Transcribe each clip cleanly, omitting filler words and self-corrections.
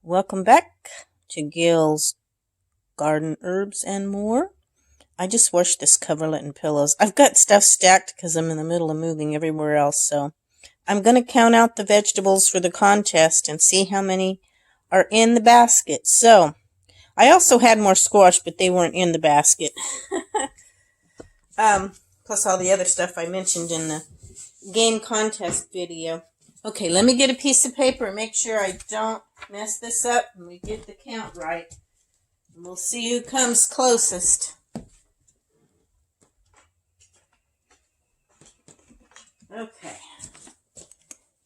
Welcome back to Gails Garden Herbs and more. I just washed this coverlet and pillows. I've got stuff stacked because I'm in the middle of moving everywhere else, so I'm going to count out the vegetables for the contest and see how many are in the basket. So, I also had more squash, but they weren't in the basket. Plus all the other stuff I mentioned in the game contest video. Okay, let me get a piece of paper and make sure I don't mess this up and we get the count right. And we'll see who comes closest. Okay,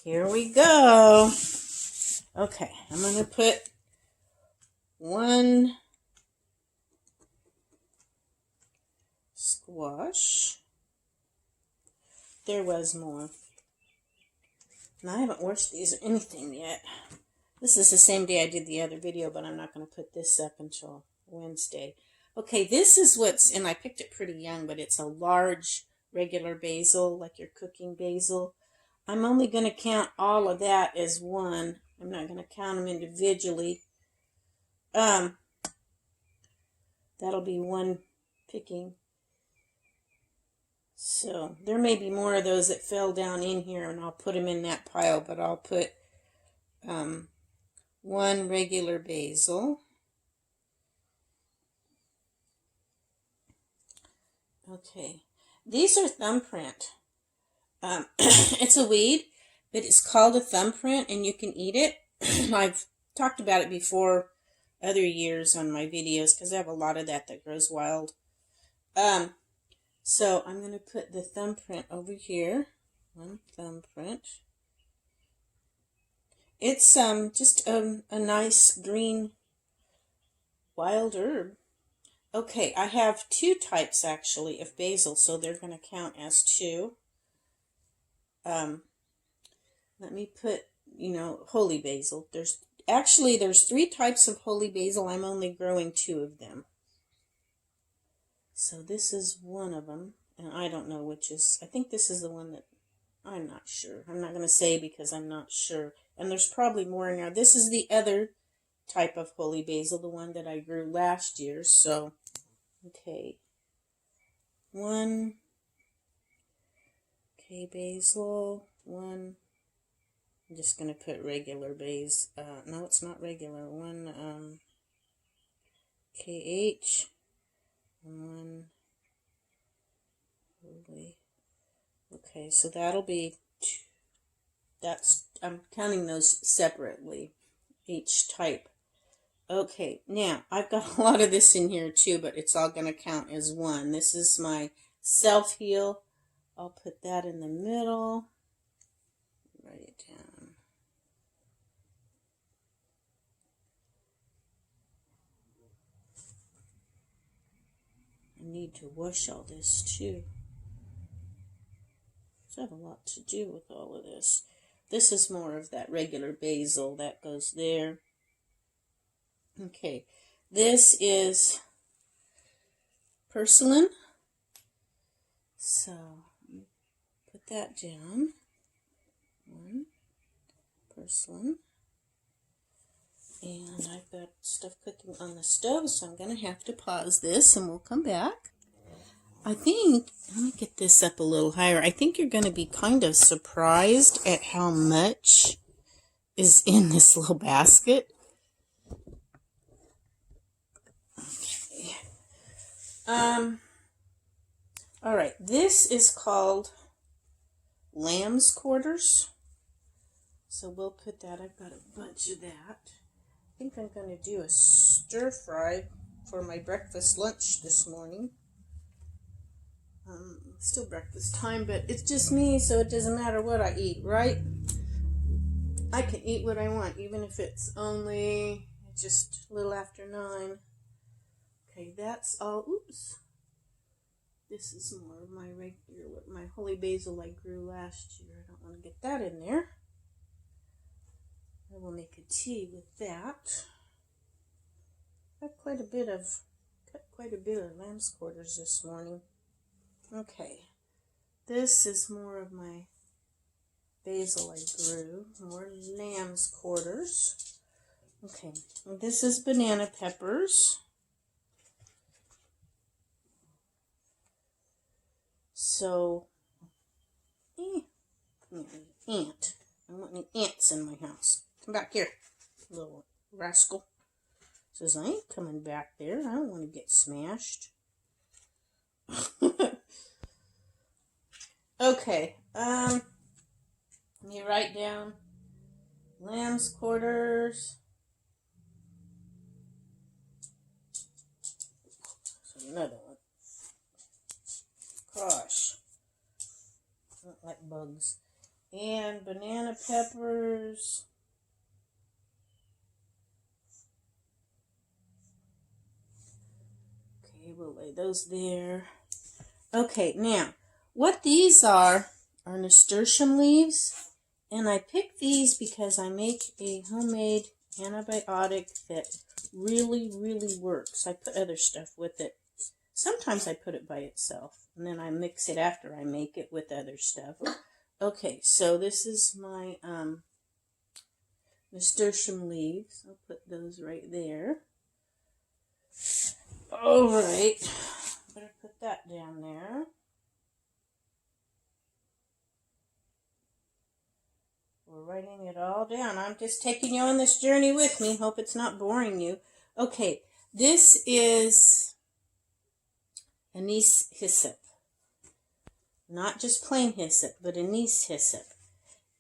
here we go. Okay, I'm going to put one squash. There was more. And I haven't washed these or anything yet. This is the same day I did the other video, but I'm not going to put this up until Wednesday. Okay, this is what's, and I picked it pretty young, but it's a large regular basil, like your cooking basil. I'm only going to count all of that as one. I'm not going to count them individually. That'll be one picking. So there may be more of those that fell down in here, and I'll put them in that pile, but I'll put one regular basil. Okay, these are thumbprint. It's a weed, but it's called a thumbprint, and you can eat it. I've talked about it before other years on my videos because I have a lot of that grows wild. So I'm going to put the thumbprint over here. One thumbprint. It's just a nice green wild herb. Okay, I have two types actually of basil, so they're going to count as two. Let me put, holy basil. There's three types of holy basil. I'm only growing two of them. So this is one of them, and I don't know which is. I think this is the one that I'm not sure. I'm not going to say because I'm not sure. And there's probably more in there. This is the other type of holy basil, the one that I grew last year. So, okay. One. Okay, basil. One. I'm just going to put regular basil. No, it's not regular. One, KH. One. Holy. Okay, so that'll be two. I'm counting those separately, each type. Okay, now I've got a lot of this in here too, but it's all going to count as one. This is my self-heal. I'll put that in the middle. Write it down. I need to wash all this too. I have a lot to do with all of this. This is more of that regular basil that goes there. Okay, this is purslane. So, put that down. One, purslane. And I've got stuff cooking on the stove, so I'm going to have to pause this and we'll come back. I think, let me get this up a little higher. I think you're going to be kind of surprised at how much is in this little basket. Okay. All right, this is called lamb's quarters. So we'll put that, I've got a bunch of that. I think I'm going to do a stir fry for my breakfast lunch this morning. Still breakfast time, but it's just me, so it doesn't matter what I eat, right? I can eat what I want, even if it's only just a little after 9. Okay, that's all. Oops. This is more of my regular, my holy basil I grew last year. I don't want to get that in there. I will make a tea with that. Got quite a bit of lamb's quarters this morning. Okay, this is more of my basil I grew, more lamb's quarters. Okay, this is banana peppers. So, ant. I don't want any ants in my house. Come back here, little rascal. Says, I ain't coming back there. I don't want to get smashed. Okay, let me write down lamb's quarters. So another one. Gosh, I don't like bugs. And banana peppers. Okay, we'll lay those there. Okay, now, what these are nasturtium leaves. And I picked these because I make a homemade antibiotic that really, really works. I put other stuff with it. Sometimes I put it by itself. And then I mix it after I make it with other stuff. Okay, so this is my nasturtium leaves. I'll put those right there. All right, better put that down there. We're writing it all down. I'm just taking you on this journey with me. Hope it's not boring you. Okay, this is anise hyssop. Not just plain hyssop, but anise hyssop.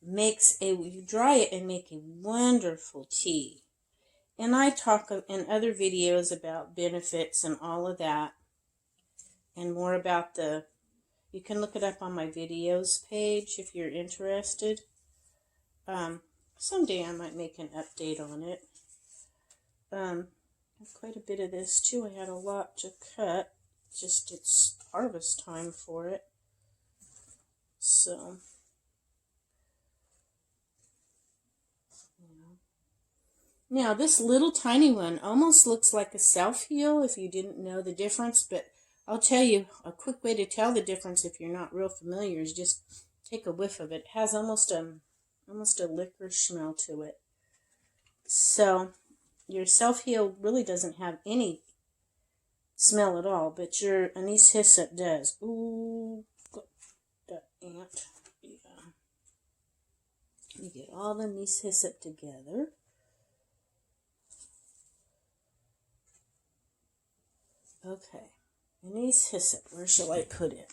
You dry it and make a wonderful tea. And I talk in other videos about benefits and all of that. And more about you can look it up on my videos page if you're interested. Someday I might make an update on it. I have quite a bit of this too. I had a lot to cut. Just it's harvest time for it. So, now this little tiny one almost looks like a self-heal if you didn't know the difference, but I'll tell you a quick way to tell the difference if you're not real familiar is just take a whiff of it. It has almost a liquor smell to it. So your self-heal really doesn't have any smell at all, but your anise hyssop does. Ooh, that ant. Yeah. You get all the anise hyssop together. Okay, anise hyssop. Where shall I put it?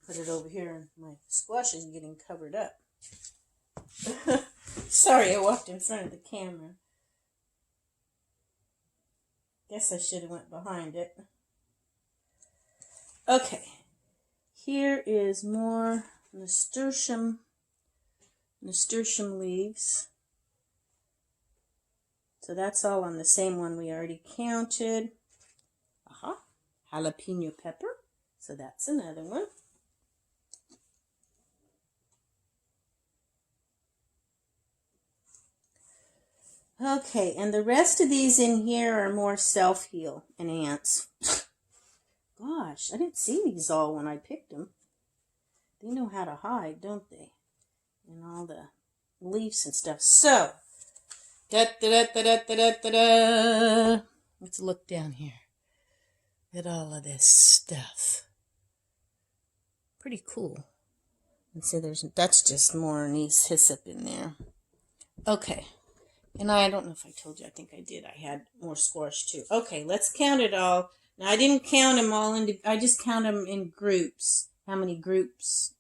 Put it over here. My squash is getting covered up. Sorry, I walked in front of the camera. Guess I should have went behind it. Okay, here is more nasturtium leaves. So that's all on the same one we already counted. Jalapeno pepper. So that's another one. Okay, and the rest of these in here are more self-heal and ants. Gosh, I didn't see these all when I picked them. They know how to hide, don't they? And all the leaves and stuff. So, let's look down here at all of this stuff. Pretty cool. And so that's just more anise hyssop in there. Okay. And I don't know if I told you. I think I did. I had more squash too. Okay, let's count it all. Now, I didn't count them all. I just count them in groups. How many groups,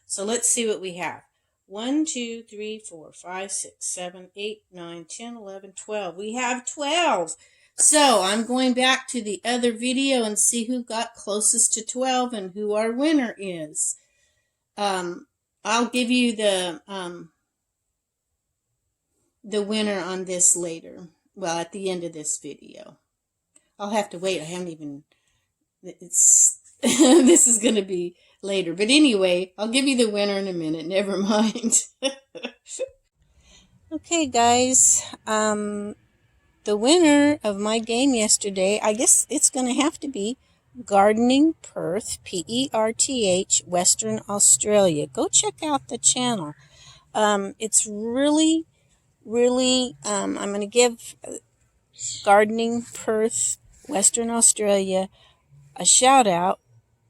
So let's see what we have. 1, 2, 3, 4, 5, 6, 7, 8, 9, 10, 11, 12. We have 12. So I'm going back to the other video and see who got closest to 12 and who our winner is. I'll give you the winner on this later. Well, at the end of this video. I'll have to wait. I haven't even... This is going to be later. But anyway, I'll give you the winner in a minute. Never mind. Okay, guys. The winner of my game yesterday, I guess it's going to have to be Gardening Perth, Perth, Western Australia. Go check out the channel. It's really really, I'm going to give Gardening Perth, Western Australia, a shout out,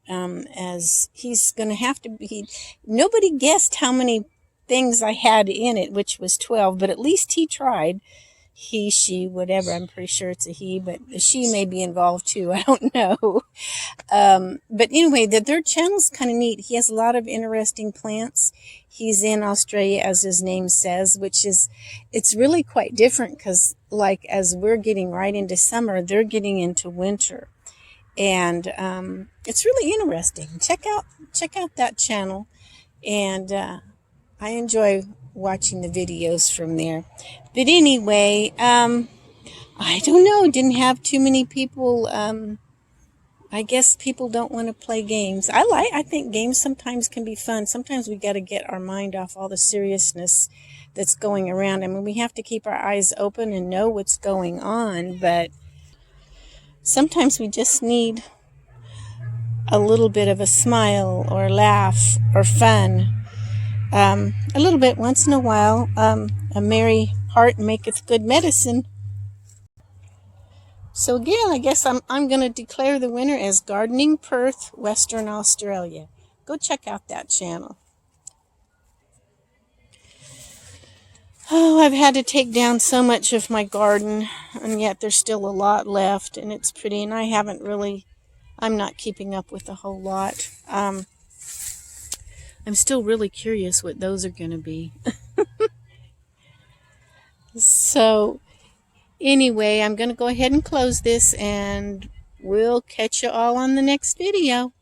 as he's going to have to be. Nobody guessed how many things I had in it, which was 12, but at least he tried. He, she, whatever. I'm pretty sure it's a he, but the she may be involved too. I don't know. But anyway, their channel's kind of neat. He has a lot of interesting plants. He's in Australia, as his name says, which is, it's really quite different because, like, as we're getting right into summer, they're getting into winter. And it's really interesting. Check out that channel, and I enjoy watching the videos from there. But anyway, I don't know. Didn't have too many people. I guess people don't want to play games. I think games sometimes can be fun. Sometimes we got to get our mind off all the seriousness that's going around. I mean, we have to keep our eyes open and know what's going on, but sometimes we just need a little bit of a smile or laugh or fun. A little bit once in a while. A merry heart maketh good medicine. So again, I guess I'm going to declare the winner as Gardening Perth, Western Australia. Go check out that channel. Oh, I've had to take down so much of my garden, and yet there's still a lot left, and it's pretty, and I'm not keeping up with a whole lot. I'm still really curious what those are going to be. So, anyway, I'm going to go ahead and close this, and we'll catch you all on the next video.